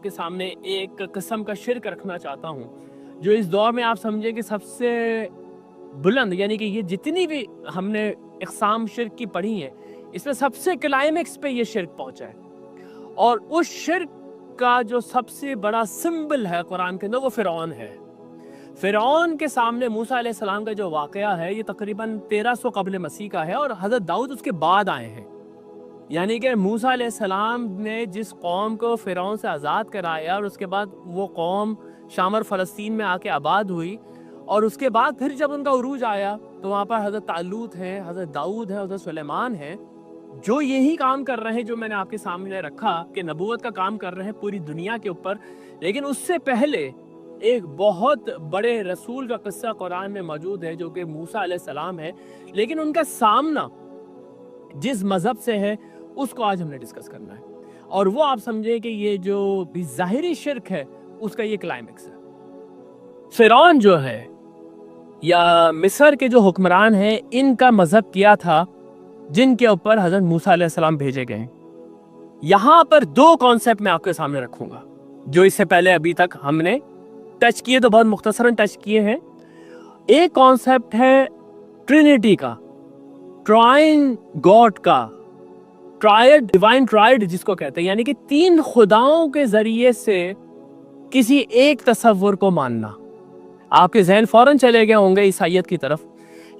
आपके सामने एक किस्म का शिर्क रखना चाहता हूँ जो इस दौर में आप समझे कि सबसे बुलंद, यानी कि ये जितनी भी हमने इक़साम शिर्क की पढ़ी हैं इसमें सबसे क्लाइमेक्स पे ये शिर्क पहुँचा है। और उस शिर्क का जो सबसे बड़ा सिंबल है कुरान के अंदर वो फ़िरौन है। फ़िरौन के सामने मूसा अलैहिस्सलाम का जो वाक़या है ये तकरीबन 1300 क़ब्ल मसीह का है और हज़रत दाऊद उसके बाद आए हैं। यानी कि मूसा अलैहिस्सलाम ने जिस कौम को फ़िरौन से आज़ाद कराया और उसके बाद वो कौम शाम और फ़लस्तीन में आके आबाद हुई, और उसके बाद फिर जब उनका उरूज आया तो वहाँ पर हज़रत तालूत है, हज़रत दाऊद है, हज़रत सुलेमान है, जो यही काम कर रहे हैं जो मैंने आपके सामने रखा कि नबूवत का काम कर रहे हैं पूरी दुनिया के ऊपर। लेकिन उससे पहले एक बहुत बड़े रसूल का किस्सा कुरान में मौजूद है जो कि मूसा अलैहिस्सलाम है, लेकिन उनका सामना जिस मज़हब से है उसको आज हमने डिस्कस करना है। और वो आप समझे कि ये जो भी ज़ाहिरी शिर्क है उसका ये क्लाइमेक्स है। फ़िरौन जो है या मिस्र के जो हुक्मरान हैं इनका मज़हब किया था जिनके ऊपर हज़रत मूसा अलैहिस्सलाम भेजे गए। यहाँ पर दो कॉन्सेप्ट मैं आपके सामने रखूँगा जो इससे पहले अभी तक हमने टच किए, तो बहुत मुख्तसरन टच किए हैं। एक कॉन्सेप्ट है ट्रिनिटी का, ट्राइन गॉड का, ट्रायड, डिवाइन ट्रायड जिसको कहते हैं, यानी कि तीन खुदाओं के ज़रिए से किसी एक तसव्वुर को मानना। आपके जहन फौरन चले गए होंगे ईसाइयत की तरफ,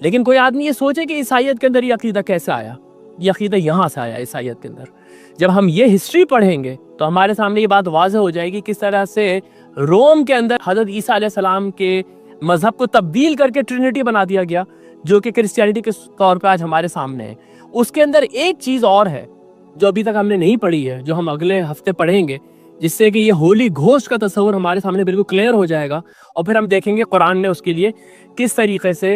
लेकिन कोई आदमी ये सोचे कि ईसाइयत के अंदर ये अकीदा कैसे आया। ये अकीदा यहाँ से आया ईसाइयत के अंदर। जब हम ये हिस्ट्री पढ़ेंगे तो हमारे सामने ये बात वाज़ह हो जाएगी किस तरह से रोम के अंदर हज़रत ईसा अलैहिस्सलाम के मज़हब को तब्दील करके ट्रिनिटी बना दिया गया, जो कि क्रिश्चियनिटी के तौर पर आज हमारे सामने है। उसके अंदर एक चीज़ और है जो अभी तक हमने नहीं पढ़ी है, जो हम अगले हफ्ते पढ़ेंगे, जिससे कि ये होली घोस्ट का तस्वर हमारे सामने बिल्कुल क्लियर हो जाएगा। और फिर हम देखेंगे कुरान ने उसके लिए किस तरीके से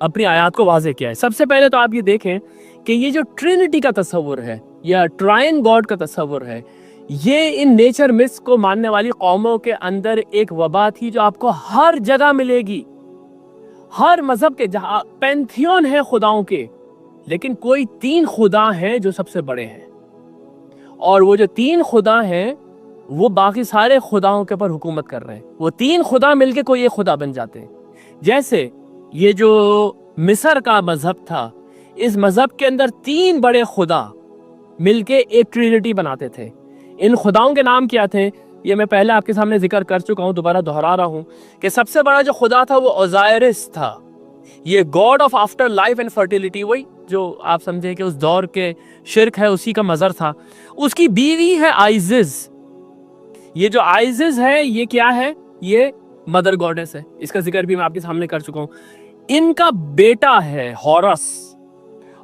अपनी आयत को वाज़ेह किया है। सबसे पहले तो आप ये देखें कि ये जो ट्रिनिटी का तस्वर है या ट्राइन गॉड का तस्वर है, ये इन नेचर मिथ्स को मानने वाली कौमों के अंदर एक वबा थी जो आपको हर जगह मिलेगी। हर मजहब के जहाँ पैंथियन है खुदाओं के, लेकिन कोई तीन खुदा हैं जो सबसे बड़े हैं, और वो जो तीन खुदा हैं वो बाकी सारे खुदाओं के ऊपर हुकूमत कर रहे हैं। वो तीन खुदा मिलके कोई एक खुदा बन जाते हैं। जैसे ये जो मिस्र का मजहब था, इस मजहब के अंदर तीन बड़े खुदा मिलके एक ट्रिनिटी बनाते थे। इन खुदाओं के नाम क्या थे ये मैं पहले आपके सामने जिक्र कर चुका हूँ, दोबारा दोहरा रहा हूँ कि सबसे बड़ा जो खुदा था वो ओजायरिस था। ये God of after life and fertility, वही जो आप समझे कि उस दौर के शिर्क है उसी का मज़र था। उसकी बीवी है आइजिस। ये जो आइजिस है ये क्या है? ये मदर गॉडेस है, इसका जिक्र भी मैं आपके सामने कर चुका हूँ। इनका बेटा है हॉरस,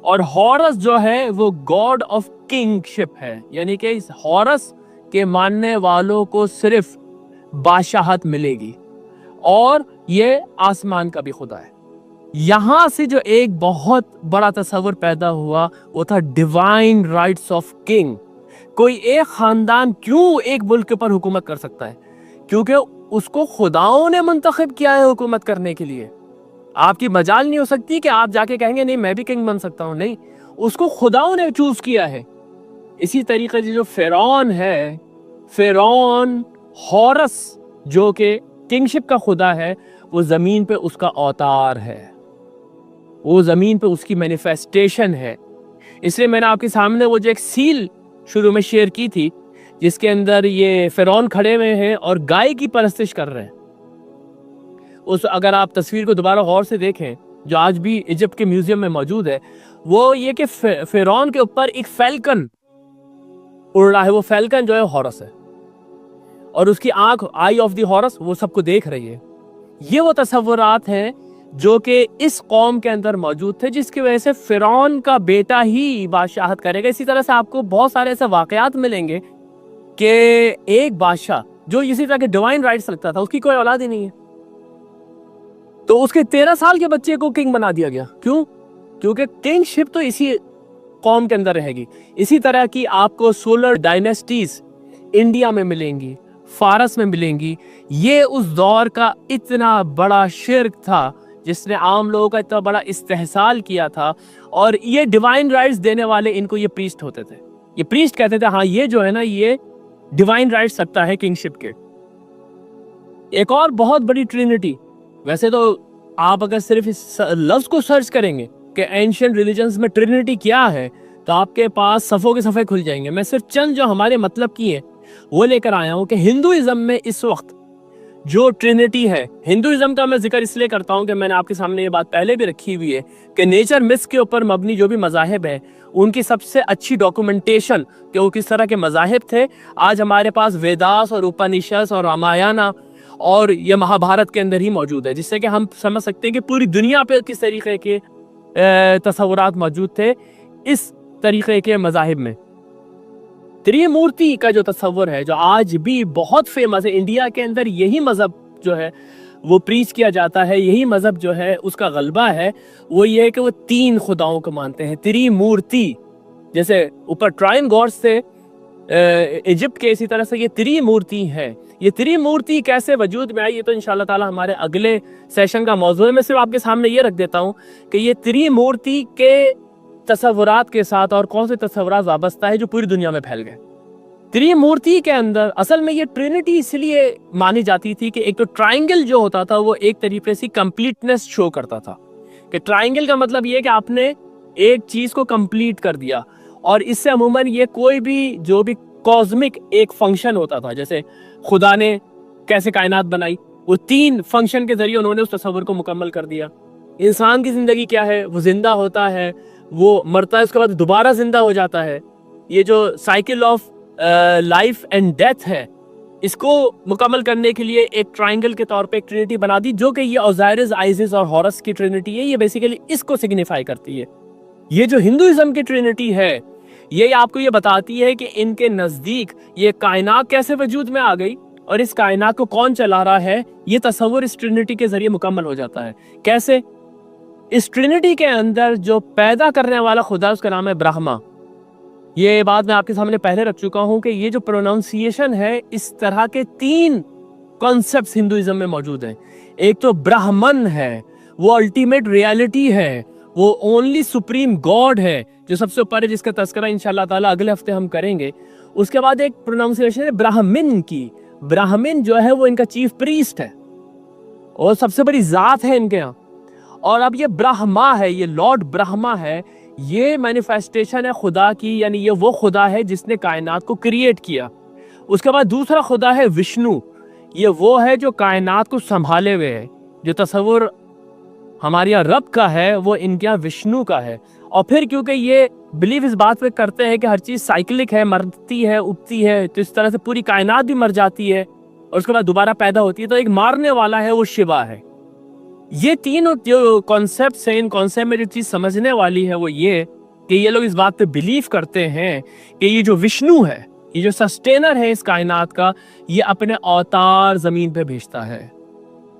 और हॉरस जो है वो गॉड ऑफ किंगशिप है, यानी कि इस हॉरस के मानने वालों को सिर्फ बादशाहत मिलेगी, और ये आसमान का भी खुदा है। यहां से जो एक बहुत बड़ा तस्वर पैदा हुआ वो था डिवाइन राइट्स ऑफ किंग। कोई एक खानदान क्यों एक मुल्क पर हुकूमत कर सकता है? क्योंकि उसको खुदाओं ने मुंतखब किया है हुकूमत करने के लिए। आपकी मजाल नहीं हो सकती कि आप जाके कहेंगे नहीं मैं भी किंग बन सकता हूं, नहीं, उसको खुदाओं ने चूज किया है। इसी तरीके से जो फिरौन है, फिरौन हॉरस जो कि किंगशिप का खुदा है, वो जमीन पे उसका अवतार है, वो जमीन पे उसकी मैनिफेस्टेशन है। इसलिए मैंने आपके सामने वो जो एक सील शुरू में शेयर की थी जिसके अंदर ये फिरौन खड़े हुए हैं और गाय की परस्तिश कर रहे हैं, उस अगर आप तस्वीर को दोबारा गौर से देखें जो आज भी इजिप्ट के म्यूजियम में मौजूद है, वो ये कि फिरौन के ऊपर एक फैल्कन उड़ रहा है। वो फैल्कन जो है हॉरस है, और उसकी आंख आई ऑफ द हॉरस वो सबको देख रही है। ये वो तस्वुरात हैं जो कि इस कौम के अंदर मौजूद थे, जिसकी वजह से फिरौन का बेटा ही बादशाहत करेगा। इसी तरह से आपको बहुत सारे ऐसे वाकयात मिलेंगे कि एक बादशाह जो इसी तरह के डिवाइन राइट्स रखता था, उसकी कोई औलाद ही नहीं है, तो उसके 13 साल के बच्चे को किंग बना दिया गया। क्यों? क्योंकि किंगशिप तो इसी कौम के अंदर रहेगी। इसी तरह की आपको सोलर डायनेस्टीज इंडिया में मिलेंगी, फारस में मिलेंगी। ये उस दौर का इतना बड़ा शिर्क था जिसने आम लोगों का इतना बड़ा इस्तेहसाल किया था, और ये डिवाइन राइट्स देने वाले इनको ये प्रीस्ट होते थे। ये प्रीस्ट कहते थे हाँ ये जो है ना ये डिवाइन राइट्स रखता है किंगशिप के। एक और बहुत बड़ी ट्रिनिटी, वैसे तो आप अगर सिर्फ इस लफ्ज को सर्च करेंगे कि एंशिएंट रिलीजन्स में ट्रिनिटी क्या है, तो आपके पास सफ़ों के सफ़े खुल जाएंगे। मैं सिर्फ चंद जो हमारे मतलब की है वो लेकर आया हूँ कि हिंदुइज्म में इस वक्त जो ट्रिनिटी है, हिंदुइज्म का मैं जिक्र इसलिए करता हूँ कि मैंने आपके सामने ये बात पहले भी रखी हुई है कि नेचर मिथ्स के ऊपर मबनी जो भी मज़ाहिब है उनकी सबसे अच्छी डॉक्यूमेंटेशन कि वो किस तरह के मज़ाहिब थे, आज हमारे पास वेदास और उपनिषद और रामायण और ये महाभारत के अंदर ही मौजूद है, जिससे कि हम समझ सकते हैं कि पूरी दुनिया पे किस तरीके के तस्वुरात मौजूद थे इस तरीके के मज़ाहिब में। त्रिमूर्ति का जो तस्वर है, जो आज भी बहुत फेमस है इंडिया के अंदर, यही मज़हब जो है वो प्रीच किया जाता है, यही मज़हब जो है उसका गलबा है, वो ये है कि वो 3 खुदाओं को मानते हैं, त्रिमूर्ति। जैसे ऊपर ट्राइन गॉड्स थे इजिप्ट के, इसी तरह से ये त्रिमूर्ति है। ये त्रिमूर्ति कैसे वजूद में आई, ये तो इंशाल्लाह ताला हमारे अगले सेशन का मौजू है। मैं सिर्फ आपके सामने ये रख देता हूँ कि ये त्रिमूर्ति के तस्वुरात के साथ और कौन से तस्वुरात वाबस्ता है जो पूरी दुनिया में फैल गए। त्रिमूर्ति के अंदर असल में ये ट्रिनिटी इसलिए मानी जाती थी कि एक तो ट्रायंगल जो होता था वो एक तरीके से कंप्लीटनेस शो करता था, कि ट्रायंगल का मतलब ये कि आपने एक चीज को कंप्लीट कर दिया, और इससे अमूमन ये कोई भी जो भी कॉस्मिक एक फंक्शन होता था, जैसे खुदा ने कैसे कायनात बनाई, वो 3 फंक्शन के जरिए उन्होंने उस तस्वर को मुकम्मल कर दिया। इंसान की जिंदगी क्या है, वो जिंदा होता है, वो मरता है, उसके बाद दोबारा जिंदा हो जाता है। ये जो cycle of life and death है, इसको मुकम्मल करने के लिए एक ट्रायंगल के तौर पे एक ट्रिनिटी बना दी, जो कि ये ओजाइरिस, आइसिस और हॉरस की ट्रिनिटी है। ये बेसिकली इसको सिग्निफाई करती है। ये जो हिंदुइज्म की ट्रिनिटी है, ये आपको ये बताती है कि इनके नजदीक ये कायनात कैसे वजूद में आ गई और इस कायनात को कौन चला रहा है, ये तस्वर इस ट्रिनिटी के जरिए मुकम्मल हो जाता है। कैसे? इस ट्रिनिटी के अंदर जो पैदा करने वाला खुदा, उसका नाम है ब्रह्मा। ये बात मैं आपके सामने पहले रख चुका हूं कि ये जो प्रोनाउंसिएशन है, इस तरह के 3 कॉन्सेप्ट्स हिंदुइज्म में मौजूद हैं। एक तो ब्राह्मण है, वो अल्टीमेट रियलिटी है, वो ओनली सुप्रीम गॉड है जो सबसे ऊपर है, जिसका तस्करा इंशाल्लाह ताला अगले हफ्ते हम करेंगे। उसके बाद एक प्रोनाउंसिएशन है ब्राह्मण की। ब्राह्मण जो है वो इनका चीफ प्रीस्ट है और सबसे बड़ी जात है इनके यहाँ। और अब ये ब्रह्मा है, ये लॉर्ड ब्रह्मा है, ये मैनिफेस्टेशन है खुदा की, यानी ये वो खुदा है जिसने कायनात को क्रिएट किया। उसके बाद दूसरा खुदा है विष्णु, ये वो है जो कायनात को संभाले हुए है। जो तस्वुर हमारे यहाँ रब का है वो इनके यहाँ विष्णु का है। और फिर क्योंकि ये बिलीव इस बात पे करते हैं कि हर चीज साइक्लिक है, मरती है, उगती है, तो इस तरह से पूरी कायनात भी मर जाती है और उसके बाद दोबारा पैदा होती है, तो एक मारने वाला है वो शिवा है। ये 3 जो कॉन्सेप्ट्स हैं, इन कॉन्सेप्ट में जो चीज समझने वाली है वो ये कि ये लोग इस बात पे बिलीव करते हैं कि ये जो विष्णु है, ये जो सस्टेनर है इस कायनात का, ये अपने अवतार जमीन पे भेजता है।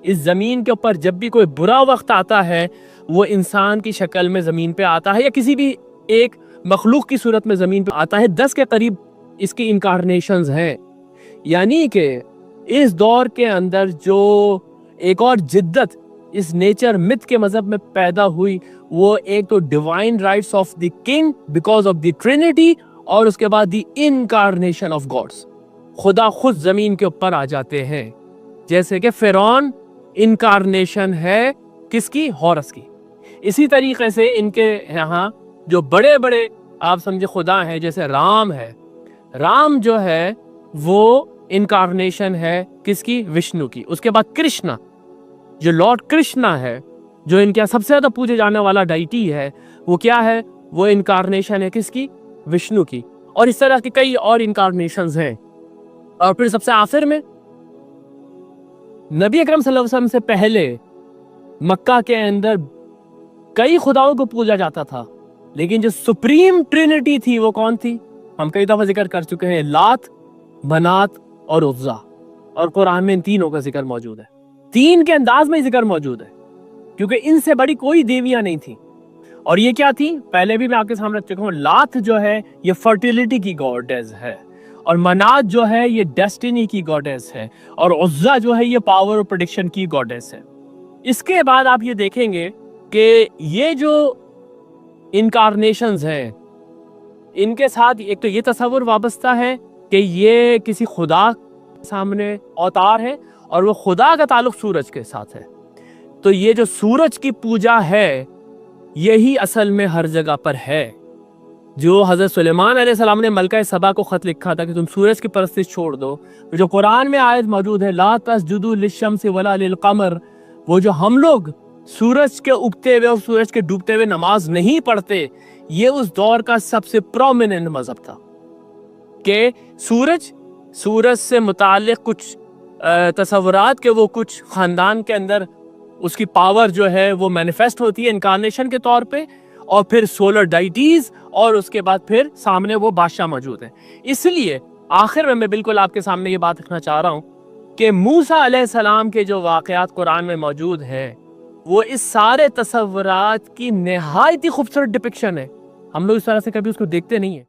इस जमीन के ऊपर जब भी कोई बुरा वक्त आता है, वो इंसान की शक्ल में जमीन पे आता है या किसी भी एक मखलूक की सूरत में जमीन पे आता है। 10 के करीब इसकी इनकारनेशंस हैं। यानी कि इस दौर के अंदर जो एक और जिद्दत इस नेचर मिथ के मजहब में पैदा हुई, वो एक तो divine rights of the king because of the Trinity, और उसके बाद द इनकारनेशन ऑफ गॉड्स, खुदा खुद जमीन के ऊपर आ जाते हैं। जैसे कि फिरौन इनकारनेशन है किसकी? हॉरस की। इसी तरीके से इनके यहाँ जो बड़े बड़े आप समझे खुदा हैं, जैसे राम है, राम जो है वो इनकारनेशन है किसकी? विष्णु की। उसके बाद कृष्णा, जो लॉर्ड कृष्णा है, जो इनके यहाँ सबसे ज्यादा पूजे जाने वाला डाइटी है, वो क्या है? वो इनकारनेशन है किसकी? विष्णु की। और इस तरह के कई और इनकारनेशंस हैं। और फिर सबसे आखिर में नबी अकरम सल्लल्लाहु अलैहि वसल्लम से पहले मक्का के अंदर कई खुदाओं को पूजा जाता था, लेकिन जो सुप्रीम ट्रिनिटी थी वो कौन थी? हम कई दफा जिक्र कर चुके हैं, लात, मनात और उज़्ज़ा। और कुरान में इन तीनों का जिक्र मौजूद है। 3 के अंदाज में जिक्र मौजूद है, क्योंकि इनसे बड़ी कोई देवियां नहीं थी। और ये क्या थी? पहले भी मैं आपके सामने रख चुका हूं। लात जो है ये फर्टिलिटी की गॉडेस है, और मनात जो है ये डेस्टिनी की गॉडेस है, और उज़्ज़ा जो है ये पावर और प्रेडिक्शन की गॉडेस है। इसके बाद आप ये देखेंगे कि ये जो इनकारनेशंस हैं, इनके साथ एक तो ये तस्वुर वाबस्ता है کہ یہ کسی خدا سامنے اوتار ہے اور وہ خدا کا تعلق سورج کے ساتھ ہے. تو یہ جو سورج کی پوجا ہے یہی اصل میں ہر جگہ پر ہے. جو حضرت سلیمان علیہ السلام نے ملکہ سبا کو خط لکھا تھا کہ تم سورج کی پرستش چھوڑ دو، جو قرآن میں آیت موجود ہے لا تسجدوا للشمس ولا للقمر، وہ جو ہم لوگ سورج کے اگتے ہوئے اور سورج کے ڈوبتے ہوئے نماز نہیں پڑھتے، یہ اس دور کا سب سے پرومیننٹ مذہب تھا کہ سورج سے متعلق کچھ تصورات کے وہ کچھ خاندان کے اندر اس کی پاور جو ہے وہ مینیفیسٹ ہوتی ہے انکارنیشن کے طور پہ، اور پھر سولر ڈائٹیز، اور اس کے بعد پھر سامنے وہ بادشاہ موجود ہیں. اس لیے آخر میں بالکل آپ کے سامنے یہ بات رکھنا چاہ رہا ہوں کہ موسیٰ علیہ السلام کے جو واقعات قرآن میں موجود ہیں وہ اس سارے تصورات کی نہایت ہی خوبصورت ڈپکشن ہے. ہم لوگ اس طرح سے کبھی اس کو دیکھتے نہیں ہیں.